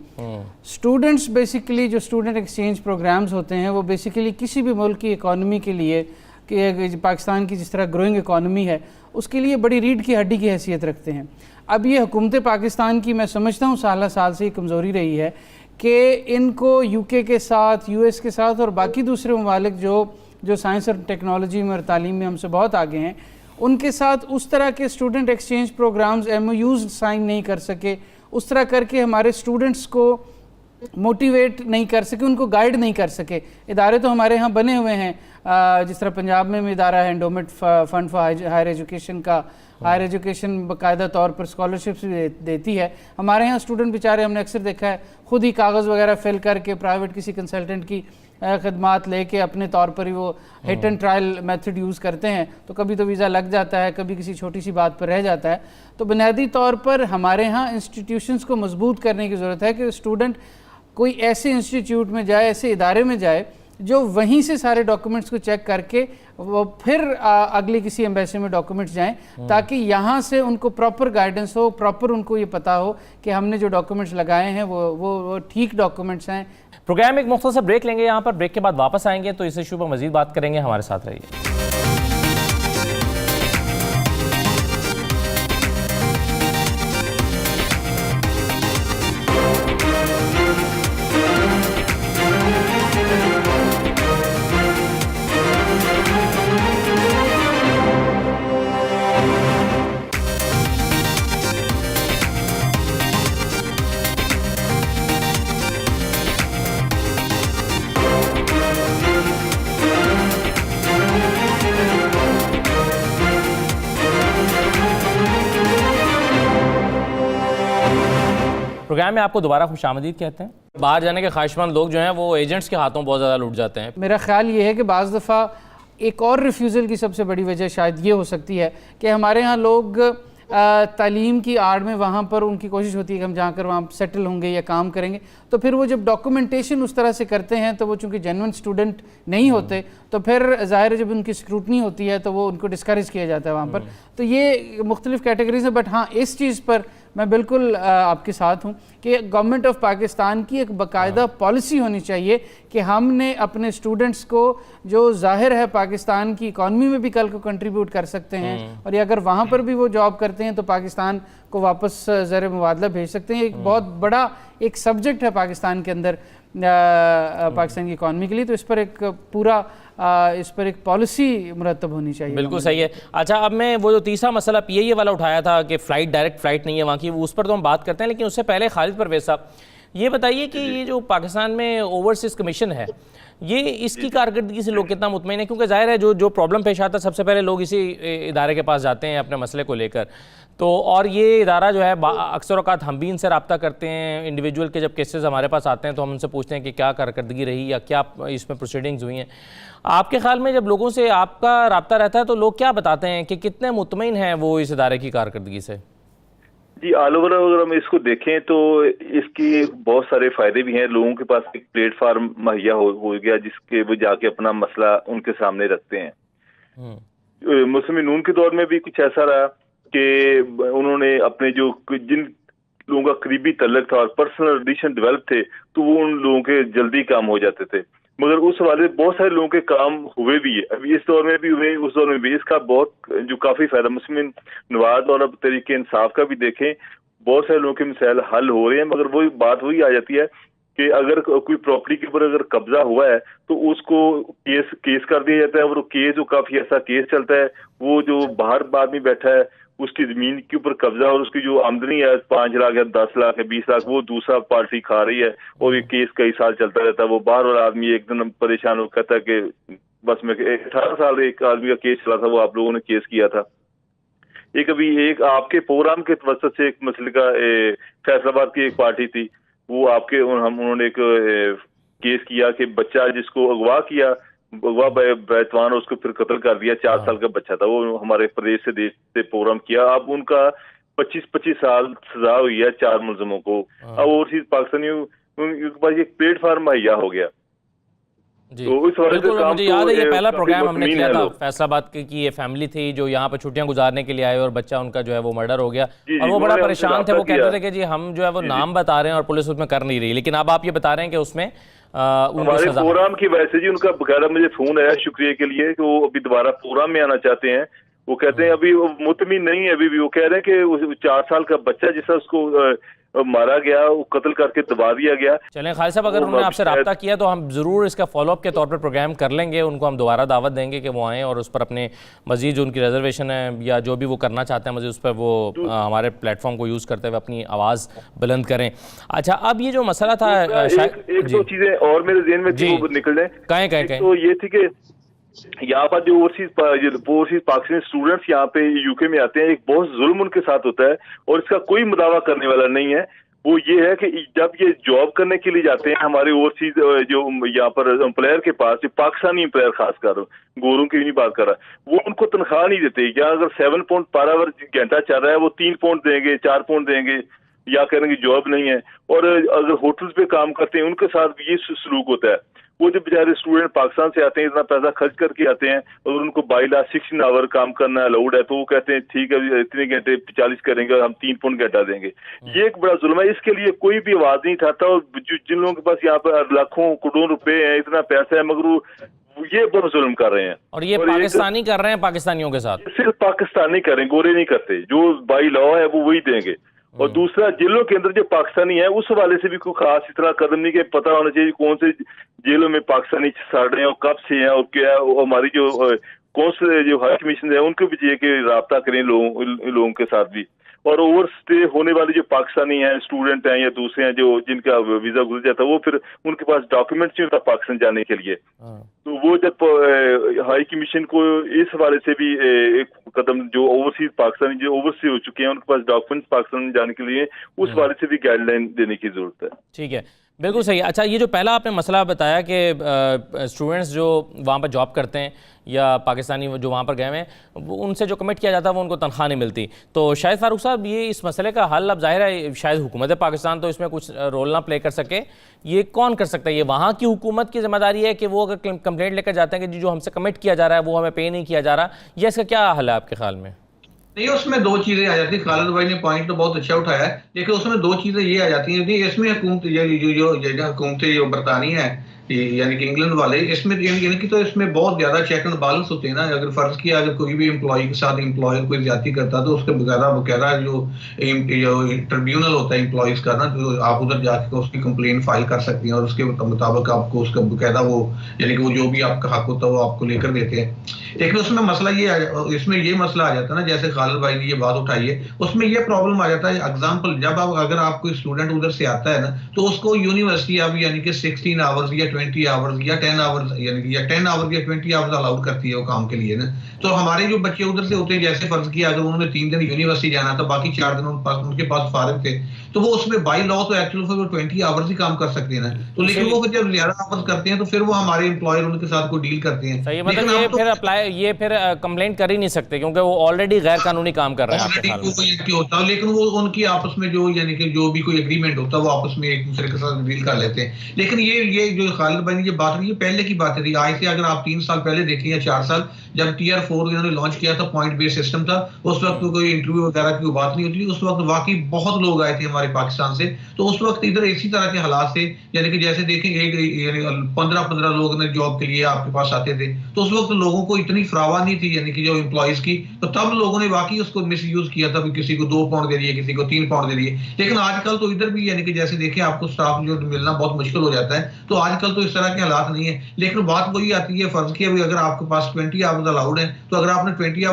स्टूडेंट्स बेसिकली जो स्टूडेंट एक्सचेंज प्रोग्राम्स होते हैं वो बेसिकली किसी भी मुल्क की इकॉनमी के लिए, कि पाकिस्तान की जिस तरह ग्रोइंग इकॉनमी है उसके लिए बड़ी रीढ़ की हड्डी की हैसियत रखते हैं। अब ये हुकूमत पाकिस्तान की मैं समझता हूँ साल से ये कमज़ोरी रही है कि इनको यूके के साथ, यूएस के साथ और बाकी दूसरे ममालिक जो साइंस और टेक्नोलॉजी में और तालीम में हमसे बहुत आगे हैं, उनके साथ उस तरह के student exchange programmes MOUs sign नहीं कर सके, उस तरह करके हमारे स्टूडेंट्स को मोटिवेट नहीं कर सके, उनको गाइड नहीं कर सके। इदारे तो हमारे यहाँ बने हुए हैं, जिस तरह पंजाब में इदारा है endowment fund for higher education का, हायर एजुकेशन बाकायदा तौर पर स्कॉलरशिप्स भी देती है। हमारे यहाँ स्टूडेंट बेचारे हमने अक्सर देखा है खुद ही कागज़ वगैरह फिल करके प्राइवेट किसी कंसल्टेंट की खदमात लेके अपने तौर पर ही वो hit and trial method use करते हैं, तो कभी तो वीज़ा लग जाता है, कभी किसी छोटी सी बात पर रह जाता है। तो बुनियादी तौर पर हमारे यहाँ इंस्टीट्यूशंस को मजबूत करने की ज़रूरत है कि स्टूडेंट कोई ऐसे इंस्टीट्यूट में जाए, ऐसे इदारे में जाए जो वहीं से सारे डॉक्यूमेंट्स को चेक करके वो फिर अगली किसी एम्बेसी में डॉक्यूमेंट्स जाएं, ताकि यहाँ से उनको प्रॉपर गाइडेंस हो, प्रॉपर उनको ये पता हो कि हमने जो डॉक्यूमेंट्स लगाए हैं वो ठीक डॉक्यूमेंट्स हैं। प्रोग्राम एक मुख्तसर ब्रेक लेंगे यहाँ पर, ब्रेक के बाद वापस आएंगे तो इस इशू पर मजीद बात करेंगे। हमारे साथ रहिए। प्रोग्राम में आपको दोबारा खुशामदीद कहते हैं। बाहर जाने के ख्वाहिशमंद लोग जो हैं वो एजेंट्स के हाथों बहुत ज़्यादा लूट जाते हैं। मेरा ख्याल ये है कि बाज़ दफ़ा एक और रिफ्यूज़ल की सबसे बड़ी वजह शायद ये हो सकती है कि हमारे यहाँ लोग तालीम की आड़ में वहाँ पर उनकी कोशिश होती है कि हम जाकर वहाँ सेटल होंगे या काम करेंगे, तो फिर वो जब डॉक्यूमेंटेशन उस तरह से करते हैं तो वो चूँकि जेन्युइन स्टूडेंट नहीं होते तो फिर ज़ाहिर है जब उनकी स्क्रूटनी होती है तो वो उनको डिस्करेज किया जाता है वहाँ पर। तो ये मुख्तलिफ कैटेगरीज है, बट हाँ इस चीज़ पर मैं बिल्कुल आपके साथ हूँ कि गवर्नमेंट ऑफ पाकिस्तान की एक बाकायदा पॉलिसी होनी चाहिए कि हमने अपने स्टूडेंट्स को, जो जाहिर है पाकिस्तान की इकॉनमी में भी कल को कंट्रीब्यूट कर सकते हैं, और ये अगर वहाँ पर भी वो जॉब करते हैं तो पाकिस्तान को वापस ज़र मुबादला भेज सकते हैं। एक बहुत बड़ा एक सब्जेक्ट है पाकिस्तान के अंदर पाकिस्तान की इकॉनमी के लिए, तो इस पर एक पूरा इस पर एक पॉलिसी मुरतब होनी चाहिए। बिल्कुल सही है। अच्छा, अब मैं वो जो तीसरा मसला पीआईए वाला उठाया था कि फ़्लाइट, डायरेक्ट फ़्लाइट नहीं है वहाँ की, उस पर तो हम बात करते हैं, लेकिन उससे पहले खालिद परवेज़ साहब ये बताइए कि ये जो पाकिस्तान में ओवरसीज़ कमीशन है, ये इसकी कारकर्दगी से लोग कितना मुतमईन है? क्योंकि जाहिर है जो प्रॉब्लम पेश आता है सबसे पहले लोग इसी इदारे के पास जाते हैं अपने मसले को लेकर। तो और ये इदारा जो है अक्सर औक़ात हम भी इनसे रब्ता करते हैं, इंडिविजुअल के जब केसेस हमारे पास आते हैं तो हम उनसे पूछते हैं कि क्या कारकर्दगी रही या क्या इसमें प्रोसीडिंग्स हुई हैं। आपके ख्याल में जब लोगों से आपका रब्ता रहता है तो लोग क्या बताते हैं कि कितने मुतमईन हैं वो इस इदारे की कारकर्दगी से? जी, ऑल ओवर अगर हम इसको देखें तो इसके बहुत सारे फायदे भी हैं। लोगों के पास एक प्लेटफार्म मुहैया हो गया जिसके वो जाके अपना मसला उनके सामने रखते हैं। मुस्लिम नून के दौर में भी कुछ ऐसा रहा कि उन्होंने अपने जो जिन लोगों का करीबी तल्लक था और पर्सनल रिलेशन डेवलप थे तो वो उन लोगों के जल्दी काम हो जाते थे, मगर उस हवाले से बहुत सारे लोगों के काम हुए भी है। अभी इस दौर में भी हुए, उस दौर में भी। इसका बहुत जो काफी फायदा मुस्लिम नवाज और अब तरीके इंसाफ का भी देखें, बहुत सारे लोगों के मसाइल हल हो रहे हैं, मगर वही बात वही आ जाती है कि अगर कोई प्रॉपर्टी के ऊपर अगर कब्जा हुआ है तो उसको केस कर दिया जाता है, और वो केस जो काफी ऐसा केस चलता है, वो जो बाहर आदमी बैठा है उसकी जमीन के ऊपर कब्जा और उसकी जो आमदनी है 5 लाख या 10 लाख या 20 लाख वो दूसरा पार्टी खा रही है, और ये केस कई साल चलता रहता है। वो बाहर वाला आदमी एक दिन परेशान हो कहता है कि बस में 18 साल एक आदमी का केस चला था, वो आप लोगों ने केस किया था। एक अभी एक आपके प्रोग्राम के वसत से एक मसले का फैसलाबाद की एक पार्टी थी, वो आपके उन्होंने एक केस किया कि बच्चा जिसको अगवा किया, अगवा बैतवान, उसको फिर कत्ल कर दिया। 4 साल का बच्चा था, वो हमारे प्रदेश से देश से प्रोग्राम किया। अब उनका 25-25 साल सजा हुई है 4 मुलजमों को। अब ओवरसीज पाकिस्तानियों के पास एक प्लेटफार्म मुहैया हो गया। जी, तो बिल्कुल मुझे याद है ये पहला प्रोग्राम हमने किया था फैसलाबाद की ये फैमिली थी जो यहाँ पर छुट्टियां गुजारने के लिए आए और बच्चा उनका जो है वो मर्डर हो गया, और वो बड़ा परेशान थे। वो कहते थे कि जी हम जो है वो नाम बता रहे हैं और पुलिस उसमें कर नहीं रही, लेकिन अब आप ये बता रहे हैं कि उसमें हमारे प्रोग्राम की वजह से जी उनका बकायदा मुझे फोन आया शुक्रिया के लिए कि वो अभी दोबारा प्रोग्राम में आना चाहते हैं। वो कहते हैं अभी वो मुतमिन नहीं है, अभी भी वो कह रहे हैं कि 4 साल का बच्चा जिसका उसको मारा गया, वो कत्ल करके दबा दिया गया। चलें खालिद साहब, अगर उन्होंने आपसे रब्ता किया तो हम ज़रूर इसका फॉलोअप के तौर पर प्रोग्राम कर लेंगे। उनको हम दोबारा दावत देंगे कि वो आएँ और उस पर अपने मजीद जो उनकी रिजर्वेशन है या जो भी वो करना चाहते हैं मजीद उस पर वो हमारे प्लेटफॉर्म को यूज़ करते हुए अपनी आवाज़ बुलंद करें। अच्छा, अब ये जो मसला था एक दो चीज़ें और मेरे ज़हन में थी वो निकल जाए। कहें तो ये थी कि यहाँ पर जो ओवरसीज पाकिस्तानी स्टूडेंट्स यहाँ पे यूके में आते हैं, एक बहुत जुल्म उनके साथ होता है और इसका कोई मुदावा करने वाला नहीं है। वो ये है कि जब ये जॉब करने के लिए जाते हैं हमारे ओवरसीज जो यहाँ पर एम्प्लॉयर के पास, जो पाकिस्तानी एम्प्लॉयर खास कर गोरों की नहीं बात कर रहा, वो उनको तनख्वाह नहीं देते। या अगर 7 पाउंड पर आवर घंटा चल रहा है वो 3 पाउंड देंगे, 4 पाउंड देंगे, या करेंगे जॉब नहीं है। और अगर होटल्स पे काम करते हैं उनके साथ भी ये सलूक होता है। वो जो बेचारे स्टूडेंट पाकिस्तान से आते हैं, इतना पैसा खर्च करके आते हैं, और उनको 22 16 आवर काम करना अलाउड है, तो वो कहते हैं ठीक है इतने घंटे 40 करेंगे और हम 3 पाउंड घंटा देंगे। ये एक बड़ा जुल्म है, इसके लिए कोई भी आवाज नहीं उठाता। और जिन लोगों के पास यहाँ पर लाखों करोड़ों रुपए हैं, इतना पैसा है, मगर ये बहुत जुल्म कर रहे हैं। और ये पाकिस्तानी कर रहे हैं पाकिस्तानियों के साथ, सिर्फ पाकिस्तानी करें, गोरे नहीं करते। जो बाई लॉ है वो वही देंगे। और दूसरा, जेलों के अंदर जो पाकिस्तानी है उस हवाले से भी कोई खास इतना कदम नहीं कि पता होना चाहिए कौन से जेलों में पाकिस्तानी सड़ रहे हैं और कब से हैं और क्या है। हमारी जो कौन से जो हाई कमीशन है उनको भी चाहिए कि राब्ता करें लोगों के साथ भी। और ओवर स्टे होने वाले जो पाकिस्तानी हैं, स्टूडेंट हैं या दूसरे हैं जो जिनका वीजा गुजर जाता है, वो फिर उनके पास डॉक्यूमेंट्स नहीं होता पाकिस्तान जाने के लिए, तो वो जब हाई कमीशन को इस हवाले से भी एक कदम, जो ओवरसीज पाकिस्तानी जो ओवरसीज हो चुके हैं उनके पास डॉक्यूमेंट्स पाकिस्तान जाने के लिए, उस हवाले से भी गाइडलाइन देने की जरूरत है। ठीक है, बिल्कुल सही। अच्छा, ये जो पहला आपने मसला बताया कि स्टूडेंट्स जो वहाँ पर जॉब करते हैं या पाकिस्तानी जो वहाँ पर गए हैं, उनसे जो कमिट किया जाता है वो उनको तनख्वाह नहीं मिलती, तो शाहिद फारूक साहब ये इस मसले का हल, अब जाहिर है शायद हुकूमत पाकिस्तान तो इसमें कुछ रोल ना प्ले कर सके, ये कौन कर सकता है? ये वहाँ की हुकूमत की जिम्मेदारी है कि वो अगर कंप्लेंट लेकर जाते हैं कि जो हमसे कमिट किया जा रहा है वो हमें पे नहीं किया जा रहा, या इसका क्या हल है आपके ख्याल में? नहीं, उसमें दो चीजें आ जाती है। खालिद भाई ने पॉइंट तो बहुत अच्छा उठाया है, लेकिन उसमें दो चीजें ये आ जाती हैं। इसमें हुकूमत जो हुकूमतें जो बरतानिया है यानी कि इंग्लैंड वाले, इसमें यानी कि तो इसमें बहुत ज्यादा चेक एंड बैलेंस होते हैं ना। अगर फर्ज किया अगर कोई भी एम्प्लॉय के साथ एम्प्लॉयर कोई ज्यादती करता तो उसके बकायदा जो ट्रिब्यूनल होता है एम्प्लॉयज का ना, जो आप उधर जाके उसकी कंप्लेन फाइल कर सकती हैं और उसके मुताबिक आपको उसका बकायदा वो यानी कि वो जो भी आपका हक होता है वो आपको लेकर देते हैं। लेकिन उसमें मसला इसमें ये मसला आ जाता है ना, जैसे खालिद भाई ने ये बात उठाई है, उसमें ये प्रॉब्लम आ जाता है। एग्जाम्पल, जब अगर आप कोई स्टूडेंट उधर से आता है ना, तो उसको यूनिवर्सिटी अब यानी कि 16 आवर्स या 20 आवर्स या 10 आवर्स यानी कि या 10 आवर्स या 20 आवर्स अलाउड करती है वो काम के लिए ना। तो हमारे जो बच्चे उधर से होते हैं, जैसे फर्ज किया अगर उन्होंने 3 दिन यूनिवर्सिटी जाना था, बाकी 4 दिन उनके पास फारिग थे, तो वो उसमें बाई लॉ तो एक्चुअली फिर वो 20 आवर्स ही काम कर सकते हैं ना। तो लेकिन वो फिर जब ज्यादा आवर्स करते हैं तो फिर वो हमारे एम्प्लॉयर उनके साथ को डील करते हैं। सही, मतलब ये फिर कंप्लेंट कर ही नहीं सकते क्योंकि वो ऑलरेडी गैर कानूनी काम कर रहे हैं आपके साथ होता है। लेकिन वो उनकी आपस में जो यानी कि जो भी कोई एग्रीमेंट होता है वो आपस में एक दूसरे के साथ डील कर लेते हैं। लेकिन ये जो खालिद भाई ने ये बात रही है पहले की बात थी। आज से अगर आप 3 साल पहले देखें या 4 साल, जब टीयर 4 उन्होंने लॉन्च किया था, पॉइंट बेस्ड सिस्टम था, उस वक्त कोई इंटरव्यू वगैरह की बात नहीं होती। उस वक्त वाकई बहुत लोग आए थे हमारे पाकिस्तान से। तो उस वक्त इधर इसी तरह के हालात थे, यानी कि जैसे देखें यानी 15 लोग ने जॉब के लिए आपके पास आते थे। तो उस वक्त लोगों को इतनी फरावा नहीं थी यानी कि जो एम्प्लॉयज की, तो तब लोगों ने वाकई उसको मिस यूज किया था। किसी को 2 पाउंड दे दिए, किसी को 3 पाउंड दे दिए। लेकिन आजकल तो इधर भी यानी कि जैसे देखें आपको स्टाफ जो मिलना बहुत मुश्किल हो जाता है। तो आजकल तो इस तरह के हालात नहीं है। लेकिन बात वही आती है, फर्ज किया अगर आपके पास 20 आवर्स अलाउड है, तो अगर आपने 20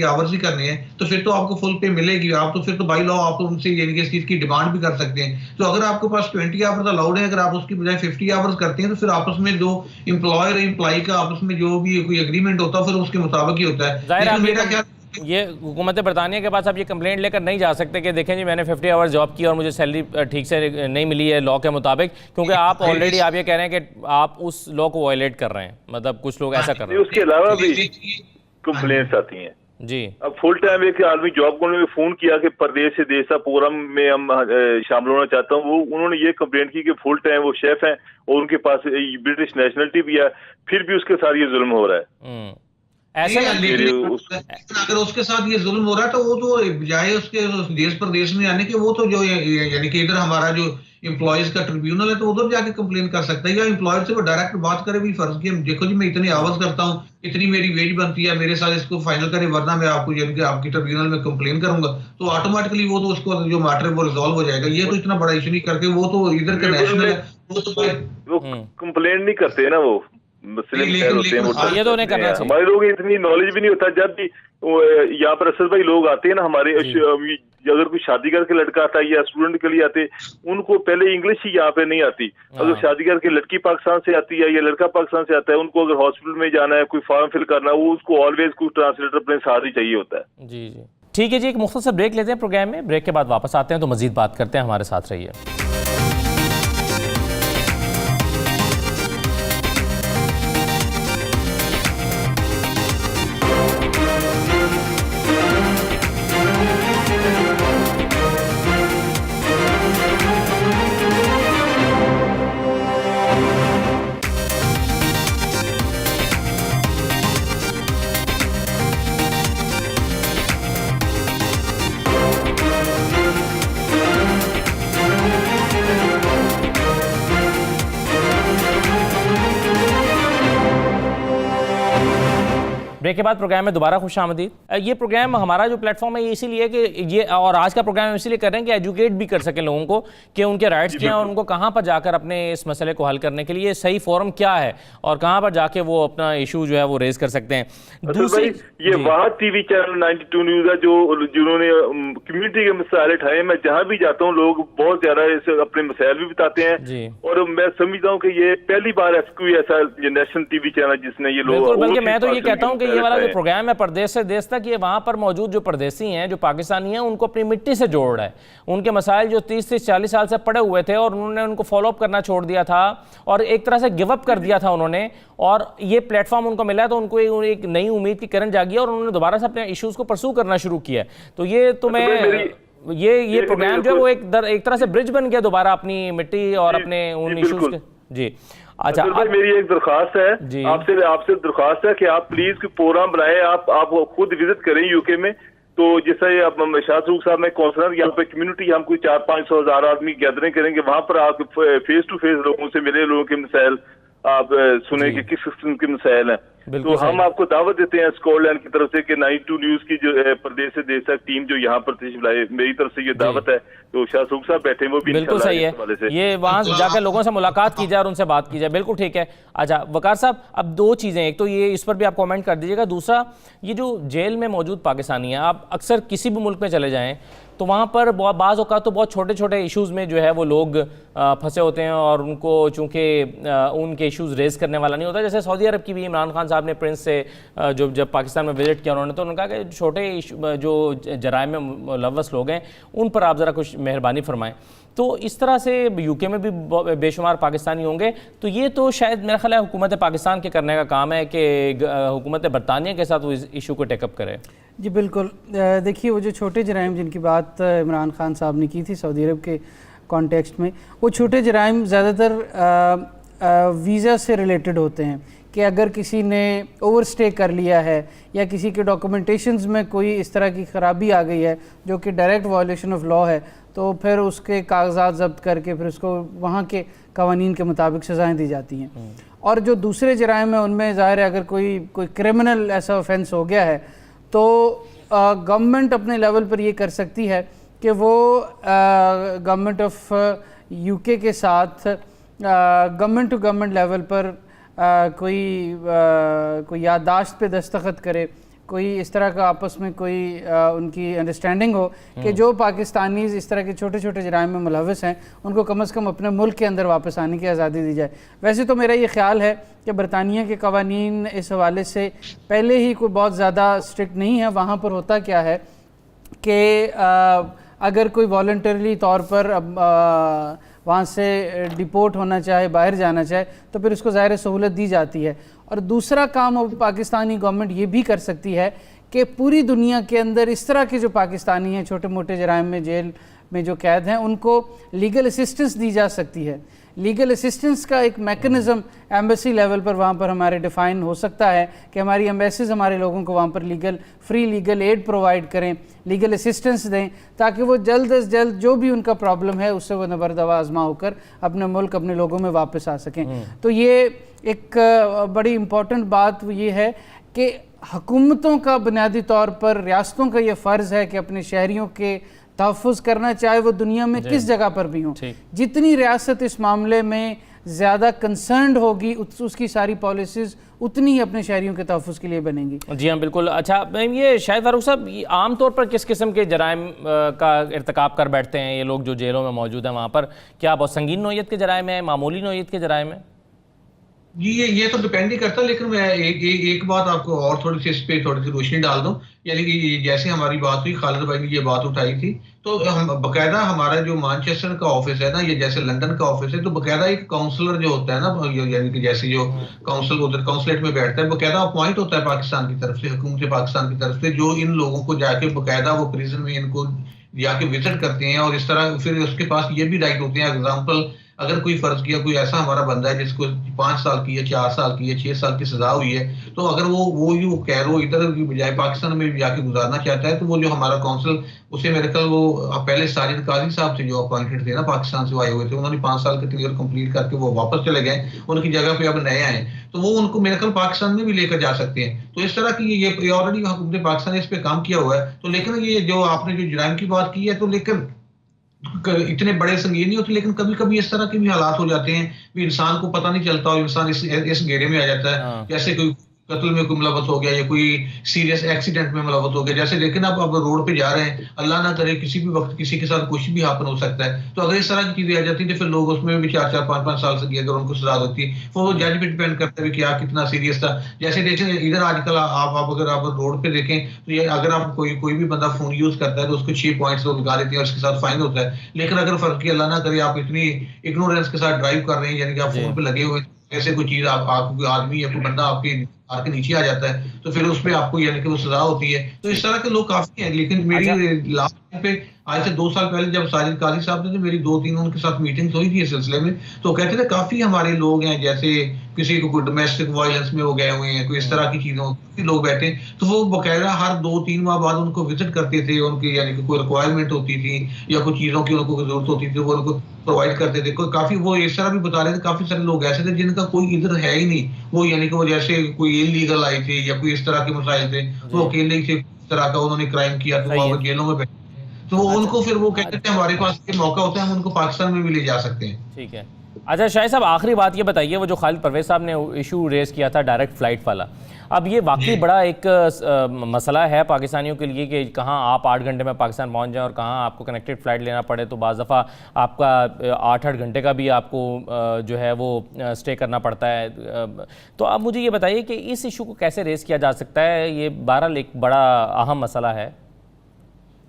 आवर्स ही करने हैं तो फिर तो आपको फुल पे मिलेगी। आप तो फिर तो बाई लॉ आप तो उनसे यानी कि इस चीज की डिमांड भी कर सकते हैं। तो अगर आपके पास 20 आवर्स अलाउड है, अगर आप उसकी बजाय 50 आवर्स करते हैं, तो फिर आपस में जो एम्प्लॉयर एम्प्लॉय का आपस में जो भी कोई एग्रीमेंट होता है फिर उसके मुताबिक ही होता है। लेकिन मेरा क्या ये हुकूमत बरतानिया के पास आप ये कंप्लेंट लेकर नहीं जा सकते कि देखें जी मैंने 50 आवर्स जॉब की और मुझे सैलरी ठीक से नहीं मिली है लॉ के मुताबिक, क्योंकि आप ऑलरेडी आप ये कह रहे हैं कि आप उस लॉ को वायलेट कर रहे हैं। मतलब कुछ लोग ऐसा कर रहे हैं। उसके अलावा भी कंप्लेंट्स आती हैं जी। अब फुल टाइम एक आदमी जॉब को उन्होंने फोन किया कि परदेश से देश का प्रोग्राम में हम शामिल होना चाहता हूँ, वो उन्होंने ये कंप्लेंट की कि फुल टाइम वो शेफ हैं और उनके पास ब्रिटिश नेशनलिटी भी है, फिर भी उसके साथ ये जुल्म हो रहा है। ऐसे अगर उसके साथ ये जुल्म हो रहा है तो वो तो बजाय उसके देश प्रदेश में आने के, वो तो जो यानी कि इधर हमारा जो एम्प्लॉयज का ट्रिब्यूनल है तो उधर जाके कंप्लेन कर सकता है, या एम्प्लॉयर से वो डायरेक्ट बात करे भी फर्ज किया देखो जी मैं इतने आवर्स करता हूँ, इतनी मेरी वेज बनती है, मेरे साथ इसको फाइनल करें वरना मैं आपको यानी कि आपकी ट्रिब्यूनल में कंप्लेन करूंगा। तो ऑटोमेटिकली वो तो उसको जो मैटर है वो रिजॉल्व हो जाएगा। ये तो इतना बड़ा इशू नहीं करके वो तो इधर का नेशनल है, वो कंप्लेन नहीं करते ना, वो ये तो नहीं करना चाहिए। हमारे लोग इतनी नॉलेज भी नहीं होता। जब भी यहाँ पर असद भाई लोग आते हैं ना हमारे, अगर कोई शादी करके लड़का आता है या स्टूडेंट के लिए आते, उनको पहले इंग्लिश ही यहाँ पे नहीं आती। अगर शादी करके लड़की पाकिस्तान से आती है या लड़का पाकिस्तान से आता है, उनको अगर हॉस्पिटल में जाना है, कोई फॉर्म फिल करना है, वो उसको ऑलवेज कोई ट्रांसलेटर अपने साथ ही चाहिए होता है। जी जी ठीक है जी, एक मुख्तसर ब्रेक लेते हैं प्रोग्राम में। ब्रेक के बाद वापस आते हैं तो मजीद बात करते हैं। हमारे साथ रहिए। ब्रेक के बाद प्रोग्राम में दोबारा खुश आमदीद। ये प्रोग्राम हमारा जो प्लेटफॉर्म है ये इसीलिए कि ये, और आज का प्रोग्राम इसीलिए कर रहे हैं कि एजुकेट भी कर सकें लोगों को कि उनके राइट्स क्या हैं और उनको कहाँ पर जाकर अपने इस मसले को हल करने के लिए सही फोरम क्या है और कहाँ पर जाके वो अपना इशू जो है वो रेज कर सकते हैं। दूसरी ये वाहद टीवी चैनल 92 न्यूज है जिन्होंने कम्युनिटी के मसाइल उठाए। मैं जहाँ भी जाता हूँ लोग बहुत ज्यादा अपने मसाइल भी बताते हैं और मैं समझता हूँ कि ये पहली बार कोई ऐसा नेशनल टीवी चैनल जिसने ये लोग, बल्कि मैं तो ये कहता हूँ कि ये वाला जो प्रोग्राम है परदेश से देश तक, ये वहां पर मौजूद जो परदेसी हैं जो पाकिस्तानी हैं उनको अपनी मिट्टी से जोड़ रहा है। उनके मसाइल जो 30-40 साल से पड़े हुए थे और उन्होंने उनको फॉलो अप करना छोड़ दिया था और एक तरह से गिव अप कर दिया था उन्होंने, और ये प्लेटफॉर्म उनको मिला तो उनको एक नई उम्मीद की किरण जागी और उन्होंने दोबारा से अपने इश्यूज को परसू करना शुरू किया। तो ये तो मैं ये प्रोग्राम जो है वो एक तरह से ब्रिज बन गया दोबारा अपनी मिट्टी और अपने उन इश्यूज के। जी अच्छा भाई मेरी एक दरख्वास्त है आपसे दरख्वास्त है कि आप प्लीज कोई प्रोग्राम बनाए, आप खुद विजिट करें यूके में, तो जैसे अब शाहरुख साहब में काउंसलर यहाँ पे कम्युनिटी, हम कोई 400-500,000 आदमी गैदरिंग करेंगे, वहां पर आप फेस टू फेस लोगों से मिले, लोगों के मसाइल आप सुने कि किस किस्म के मसाइल हैं। तो हम आपको दावत देते हैं स्कॉटलैंड की तरफ से कि 92 न्यूज की जो प्रदेश से देश तक टीम जो यहाँ पर तशरीफ लाए, मेरी तरफ से ये दावत है। तो शाहरुख साहब बैठे वो भी बिल्कुल सही है, ये वहाँ जाकर लोगों से मुलाकात की जाए और उनसे बात की जाए, बिल्कुल ठीक है। अच्छा वकार साहब, अब दो चीज़ें, एक तो ये इस पर भी आप कमेंट कर दीजिएगा, दूसरा ये जो जेल में मौजूद पाकिस्तानी हैं, आप अक्सर किसी भी मुल्क में चले जाएं तो वहाँ पर बाज़ औक़ात तो बहुत छोटे छोटे इश्यूज़ में जो है वो लोग फंसे होते हैं और उनको चूँकि उनके इश्यूज़ रेज़ करने वाला नहीं होता। जैसे सऊदी अरब की भी इमरान खान साहब ने प्रिंस से जब पाकिस्तान में विजिट किया उन्होंने, तो उन्होंने कहा कि छोटे जो जराइम में मुलव्वस लोग हैं उन पर आप ज़रा कुछ मेहरबानी फरमाएं। तो इस तरह से यूके में भी बेशुमार पाकिस्तानी होंगे, तो ये तो शायद मेरा ख्याल है हुकूमत पाकिस्तान के करने का काम है कि हुकूमत बरतानिया के साथ वो इस इशू को टेकअप करे। जी बिल्कुल, देखिए वो जो छोटे जराइम जिनकी बात इमरान खान साहब ने की थी सऊदी अरब के कॉन्टेक्स्ट में, वो छोटे जराइम ज़्यादातर वीज़ा से रिलेटेड होते हैं कि अगर किसी ने ओवरस्टे कर लिया है या किसी के डॉक्यूमेंटेशंस में कोई इस तरह की ख़राबी आ गई है जो कि डायरेक्ट वायलेशन ऑफ लॉ है, तो फिर उसके कागजात ज़ब्त करके फिर उसको वहाँ के कवानीन के मुताबिक सज़ाएँ दी जाती हैं। और जो दूसरे जराइम हैं उनमें ज़ाहिर है अगर कोई क्रिमिनल ऐसा ऑफेंस हो गया है तो गवर्नमेंट अपने लेवल पर ये कर सकती है कि वो गवर्नमेंट ऑफ यूके के साथ गवर्नमेंट टू गवर्नमेंट लेवल पर कोई याददाश्त पे दस्तखत करे, कोई इस तरह का आपस में कोई उनकी अंडरस्टैंडिंग हो कि जो पाकिस्तानी इस तरह के छोटे छोटे जराइम में मुलव्वस हैं उनको कम से कम अपने मुल्क के अंदर वापस आने की आज़ादी दी जाए। वैसे तो मेरा ये ख्याल है कि बरतानिया के कवानीन इस हवाले से पहले ही कोई बहुत ज़्यादा स्ट्रिक्ट नहीं है। वहाँ पर होता क्या है कि अगर कोई वॉलंटरली तौर पर वहाँ से डिपोर्ट होना चाहे, बाहर जाना चाहे, तो फिर उसको ज़ाहिर सहूलत दी जाती है। और दूसरा काम अब पाकिस्तानी गवर्नमेंट ये भी कर सकती है कि पूरी दुनिया के अंदर इस तरह के जो पाकिस्तानी हैं छोटे मोटे जराइम में जेल में जो कैद हैं उनको लीगल असिस्टेंस दी जा सकती है। लीगल असिस्टेंस का एक मैकेनिज़्म एम्बेसी लेवल पर वहाँ पर हमारे डिफ़ाइन हो सकता है कि हमारी एम्बेसीज हमारे लोगों को वहाँ पर फ्री लीगल एड प्रोवाइड करें, लीगल असिस्टेंस दें, ताकि वो जल्द अज जल्द जो भी उनका प्रॉब्लम है उससे वो नबरदवा आजमा होकर अपने मुल्क अपने लोगों में वापस आ सकें। तो ये एक बड़ी इम्पॉर्टेंट बात ये है कि हुकूमतों का बुनियादी तौर पर, रियासतों का ये फ़र्ज़ है कि अपने शहरियों के तहफ़्फ़ुज़ करना, चाहे वो दुनिया में किस जगह पर भी हों। जितनी रियासत इस मामले में ज़्यादा कंसर्न्ड होगी उसकी सारी पॉलिसीज़ उतनी ही अपने शहरियों के तहफ़्फ़ुज़ के लिए बनेंगी। जी हाँ बिल्कुल। अच्छा ये शाहिद फारूक साहब, आम तौर पर किस किस्म के जराइम का इर्तिकाब कर बैठते हैं ये लोग जो जेलों में मौजूद हैं? वहाँ पर क्या बहुत संगीन नौइयत के जराइम हैं, मामूली नौइयत के जराइम हैं? जी ये तो डिपेंड ही करता है, लेकिन मैं एक बात आपको और थोड़ी सी इस पे थोड़ी सी रोशनी डाल दूं। यानी कि जैसे हमारी बात हुई, खालिद भाई ने ये बात उठाई थी, तो हम बकायदा हमारा जो मैनचेस्टर का ऑफिस है ना, ये जैसे लंदन का ऑफिस है, तो बकायदा एक काउंसलर जो होता है ना, यानी कि जैसे जो काउंसिल उधर काउंसलेट में बैठता है, बकायदा अपॉइंट होता है पाकिस्तान की तरफ से, हुकूमत पाकिस्तान की तरफ से, जो इन लोगों को जाके बकायदा वो प्रिजन में इनको जाके विजिट करते हैं। और इस तरह फिर उसके पास ये भी राइट होते हैं, एग्जाम्पल अगर कोई फर्ज किया कोई ऐसा हमारा बंदा है जिसको 5 साल की है, 4 साल की है, 6 साल की सजा हुई है, तो अगर वो कैरो इधर की बजाय पाकिस्तान में जाके गुजारना चाहता है, तो वो जो हमारा काउंसिल, उसे मेरे ख्याल वो पहले साजिद काजी साहब थे जो अपॉइंटेड थे ना, पाकिस्तान से आए हुए थे, उन्होंने 5 साल का क्लियर कंप्लीट करके वो वापस चले गए, उनकी जगह पे अब नए आए, तो वो उनको मेरे ख्याल पाकिस्तान में भी लेकर जा सकते हैं। तो इस तरह की ये ऑलरेडी हुकूमत पाकिस्तान ने इस पे काम किया हुआ है। तो लेकिन ये जो आपने जो जराइम की बात की है, तो लेकिन इतने बड़े संगीन नहीं होते, लेकिन कभी कभी इस तरह के भी हालात हो जाते हैं भी इंसान को पता नहीं चलता और इंसान इस घेरे में आ जाता है। जैसे कोई कत्ल में कोई मुलव्वस हो गया या कोई सीरियस एक्सीडेंट में मुलव्वस हो गया, जैसे लेकिन अब रोड पे जा रहे हैं, अल्लाह ना करे किसी भी वक्त किसी के साथ कुछ भी हापन हो सकता है। तो अगर इस तरह की चीजें आ जाती है तो फिर लोग उसमें भी 4-4, 5-5 साल से अगर उनको सजा होती है, वो जज पे डिपेंड करता है कि क्या कितना सीरियस था। जैसे देखें इधर आजकल आप अगर आप रोड पे देखें तो ये अगर आप कोई भी बंदा फोन यूज करता है तो उसको 6 पॉइंट्स लोग लगा देते हैं और उसके साथ फाइन होता है। लेकिन अगर फर्क की अल्लाह ना करे आप इतनी इग्नोरेंस के साथ ड्राइव कर रहे हैं, यानी कि आप फोन पे लगे हुए, ऐसे कोई चीज आप कोई आदमी या कोई बंदा आपकी कार के नीचे आ जाता है, तो फिर उस पे आपको यानी कि वो सजा होती है। तो इस तरह के लोग काफी हैं। लेकिन मेरी लास्ट पे आज से 2 साल पहले जब साजिद काजी साहब ने, तो मेरी 2-3 उनके साथ मीटिंग्स हुई थी इस सिलसिले में, तो कहते थे काफी हमारे लोग हैं, जैसे किसी को कोई डोमेस्टिक वायलेंस में वो गए हुए हैं, कोई इस तरह की चीजों काफी लोग बैठे हैं, तो वो बकायदा हर 2-3 माह बाद उनको विजिट करते थे। उनकी यानी कि कोई रिक्वायरमेंट होती थी या कुछ चीजों की उनको जरूरत होती थी, वो उनको प्रोवाइड करते थे। कोई काफी वो इस तरह भी बता रहे थे, काफी सारे लोग ऐसे थे जिनका कोई इधर है ही नहीं, वो यानी कि वो जैसे कोई इलीगल आए थे या कोई इस तरह के मसाइल थे, वो अकेले ही थे, इस तरह का उन्होंने क्राइम किया, तो वो जेलों में बैठे, तो उनको फिर वो कहते थे हमारे पास ये मौका होता है, हम उनको पाकिस्तान में भी ले जा सकते हैं। ठीक है। अच्छा शाहिद साहब, आखिरी बात ये बताइए, वो जो खालिद परवेज साहब ने इशू रेज किया था डायरेक्ट फ्लाइट वाला, अब ये वाकई बड़ा एक मसला है पाकिस्तानियों के लिए कि कहाँ आप 8 घंटे में पाकिस्तान पहुँच जाएं और कहाँ आपको कनेक्टेड फ़्लाइट लेना पड़े, तो बाज़ दफ़ा आपका 8-8 घंटे का भी आपको जो है वो स्टे करना पड़ता है। तो अब मुझे ये बताइए कि इस इशू को कैसे रेस किया जा सकता है? ये बहरहाल एक बड़ा अहम मसला है।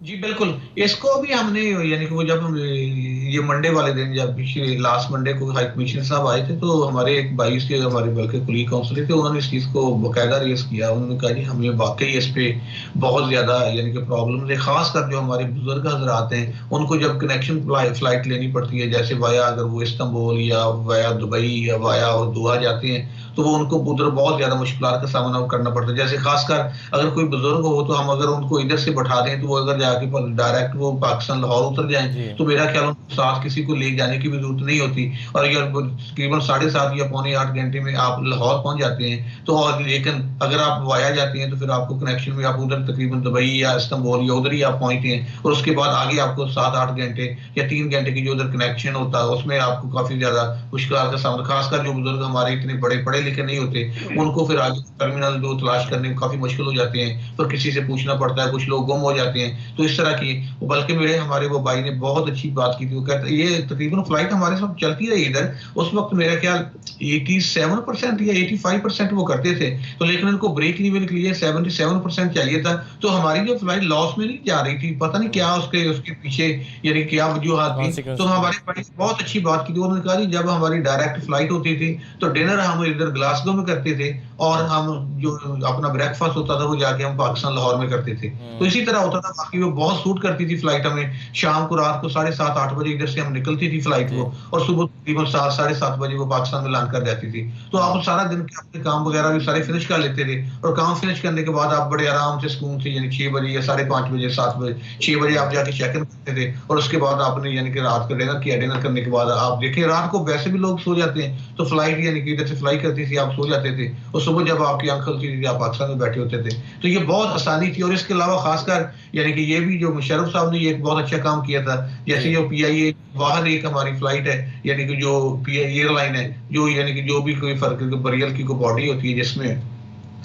जी बिल्कुल, इसको भी हमने यानी कि वो जब हम ये मंडे वाले दिन, जब पिछले लास्ट मंडे को हाई कमिश्नर साहब आए थे, तो हमारे एक 22 के हमारे बल्कि कुलीग काउंसिलर थे, उन्होंने इस चीज़ को बाकायदा रेस किया। उन्होंने कहा जी हमें वाकई इस पे बहुत ज़्यादा यानी कि प्रॉब्लम है, खासकर जो हमारे बुजुर्ग हजरात हैं, उनको जब कनेक्शन फ्लाइट लेनी पड़ती है, जैसे वाया अगर वो इस्तांबुल या वाया दुबई या वाया और दोहा जाते हैं, तो वो उनको उधर बहुत ज्यादा मुश्किलात का सामना करना पड़ता है। जैसे खासकर अगर कोई बुजुर्ग हो, तो हम अगर उनको इधर से बैठा दें, तो वो अगर जाके डायरेक्ट वो पाकिस्तान लाहौर उतर जाएं, तो मेरा ख्याल उनको साथ किसी को ले जाने की भी जरूरत नहीं होती, और यार तकरीबन 7.5 या पौने 8 घंटे में आप लाहौर पहुंच जाते हैं। तो और लेकिन अगर आप वाया जाते हैं, तो फिर आपको कनेक्शन में आप उधर तकरीबन दुबई या इस्तांबुल या उधर ही आप पहुंचते हैं, और उसके बाद आगे आपको 7-8 घंटे या 3 घंटे की जो उधर कनेक्शन होता है, उसमें आपको काफी ज्यादा मुश्किल का सामना, खासकर जो बुजुर्ग हमारे इतने बड़े पढ़े लिखे नहीं होते, उनको फिर आगे टर्मिनल जो तलाश करने में काफी मुश्किल हो जाते हैं, फिर किसी से पूछना पड़ता है, कुछ लोग गुम हो जाते हैं। तो इस तरह की, बल्कि मेरे हमारे वो भाई ने बहुत अच्छी बात की थी, वो कहते ये तकरीबन फ्लाइट हमारे साथ चलती रही इधर, उस वक्त मेरा ख्याल 87% या 85% वो करते थे, तो लेकिन उनको ब्रेक इवन के लिए 77% चाहिए था, तो हमारी जो फ्लाइट लॉस में नहीं जा रही थी, पता नहीं क्या उसके पीछे यानी क्या वजूहत थी। तो हमारे भाई बहुत अच्छी बात की थी, उन्होंने कहा जी जब हमारी डायरेक्ट फ्लाइट होती थी, तो डिनर हम इधर ग्लासगो में करते थे, और हम जो अपना ब्रेकफास्ट होता था वो जाके हम पाकिस्तान लाहौर में करते थे। तो इसी तरह होता था, बाकी वो बहुत सूट करती थी फ्लाइट हमें। शाम को रात को 7:30-8 बजे इधर से हम निकलती थी फ्लाइट वो, और सुबह तकरीबन 7-7:30 बजे वो पाकिस्तान में लैंड कर जाती थी। तो आप सारा दिन के अपने काम वगैरह भी सारे फिनिश कर लेते थे, और काम फिनिश करने के बाद आप बड़े आराम से सुकून से यानी 6 बजे या 5:30 बजे 7 बजे 6 बजे आप जाके चेक इन करते थे, और उसके बाद आपने यानी कि रात का डिनर किया। डिनर करने के बाद आप देखें रात को वैसे भी लोग सो जाते हैं, तो फ्लाइट यानी कि इधर से फ्लाई करती थी, आप सो जाते थे, और सुबह जब आपकी आंख खुलती थी आप पाकिस्तान में बैठे होते थे। तो ये बहुत आसानी थी। और इसके अलावा खासकर यानी कि ये भी जो मुशर्रफ साहब ने ये एक बहुत अच्छा काम किया था, जैसे जो PIA बाहर एक हमारी फ्लाइट है, यानी कि जो PIA एयरलाइन है, जो यानी कि जो भी कोई फर्क बरियल की कोई बॉडी होती है जिसमें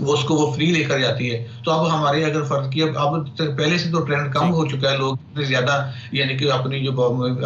वो उसको वो फ्री लेकर जाती है। तो अब हमारे अगर फर्ज किया, अब पहले से तो ट्रेंड कम हो चुका है, लोग इतने ज्यादा यानी कि अपनी जो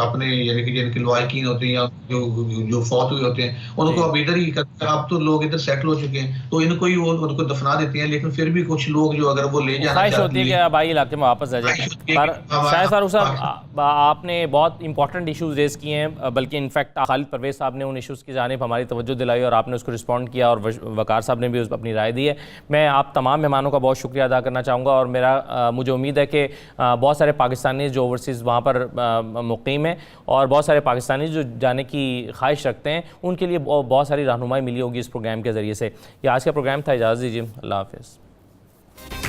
अपने यानी कि जिनके लवाकिन होते हैं या जो फौत हुए होते हैं उनको अब इधर ही करते हैं। अब तो लोग इधर सेटल हो चुके हैं, तो इनको ही वो उनको दफना देते हैं। लेकिन फिर भी कुछ लोग जो अगर वो ले जाना चाहते हैं कि अब आई इलाके में वापस आ जाए। शाहिद फारूक साहब, आपने बहुत इंपॉर्टेंट इशूज़ रेज किए हैं, बल्कि इनफैक्ट खालिद परवेज साहब ने उन इशूज़ की जानिब हमारी तवज्जो दिलाई और आपने उसको रिस्पॉन्ड किया, और वकार साहब ने भी उस अपनी राय दी है। मैं आप तमाम मेहमानों का बहुत शुक्रिया अदा करना चाहूँगा, और मुझे उम्मीद है कि बहुत सारे पाकिस्तानी जो ओवरसीज़ वहाँ पर मुक़ीम हैं और बहुत सारे पाकिस्तानी जो जाने की ख्वाहिश रखते हैं, उनके लिए बहुत सारी रहनुमाई मिली होगी इस प्रोग्राम के ज़रिए से। ये आज का प्रोग्राम था, इजाज़त दीजिए, अल्लाह हाफ़िज़।